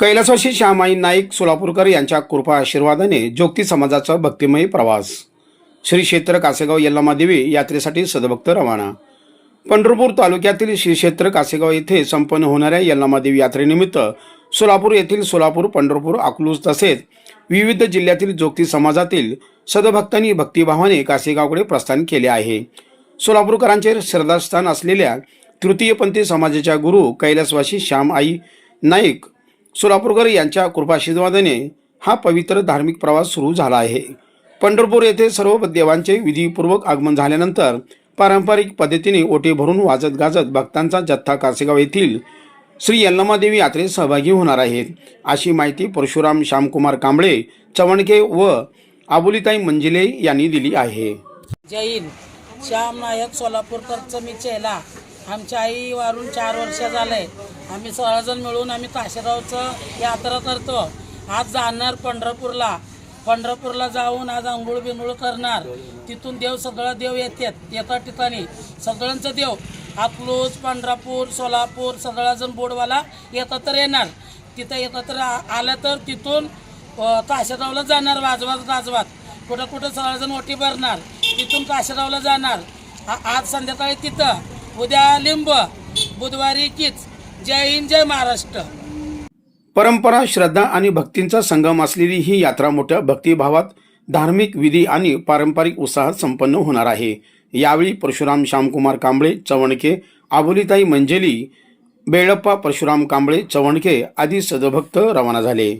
कैलासवासी श्यामाई नाईक सोलापूरकर यांच्या कृपा आशीर्वादाने जोगती समाजाचा भक्तिमय प्रवास. श्री क्षेत्र कासेगाव यल्लमा देवी यात्रेसाठी सदभक्त रवाना. पंढरपूर तालुक्यातील श्री क्षेत्र कासेगाव येथे संपन्न होणाऱ्या यल्लमा देवी यात्रेनिमित्त सोलापूर येथील सोलापूर, पंढरपूर, अकलूज तसेच विविध जिल्ह्यातील जोगती समाजातील सदभक्तांनी भक्तिभावाने कासेगावकडे प्रस्थान केले आहे. सोलापूरकरांचे श्रद्धास्थान असलेल्या तृतीयपंथी समाजाच्या गुरु कैलासवासी श्यामाई नाईक सोलापूरकर यांच्या कृपाशीर्वादाने हा पवित्र धार्मिक प्रवास सुरू झाला आहे. पंढरपूर येथे सर्व देवांचे विधीपूर्वक आगमन झाल्यानंतर पारंपरिक पद्धतीने ओटी भरून वाजत गाजत भक्तांचा जत्था कासेगाव येथील श्री यल्लमा देवी यात्रेत सहभागी होणार आहेत, अशी माहिती परशुराम श्यामकुमार कांबळे चवणके व आबोलीताई मंजिले यांनी दिली आहे. जय हिंद. श्याम नायक सोलापूरकरचं मी चेला. आमच्या आई वारून 4 वर्ष झाले. आम्ही सर्वजण मिळून आम्ही कासेगावचं यात्रा करतो. आज जाणार पंढरपूरला जाऊन आज आंघोळ बिंघोळ करणार. तिथून देव सगळं देव येतात एका ठिकाणी. सगळ्यांचं देव अकलूज, पंढरपूर, सोलापूर सगळाजण बोर्डवाला येतात तर येणार. तिथं येतात तर आलं तर तिथून कासेगावला जाणार वाजवत गाजवत. कुठं कुठं सगळेजण ओटी भरणार. तिथून कासेगावला जाणार. आज संध्याकाळी तिथं, उद्या लिंब, बुधवारी कीच. जय हिंद, जय महाराष्ट्र. परंपरा, श्रद्धा आणि भक्तींचा संगम असलेली ही यात्रा मोठ्या भक्तिभावात, धार्मिक विधी आणि पारंपरिक उत्साहात संपन्न होणार आहे. यावेळी परशुराम श्यामकुमार कांबळे चवणके, आबोलीताई मंजेली, बेळप्पा परशुराम कांबळे चवणके आदी सदभक्त रवाना झाले.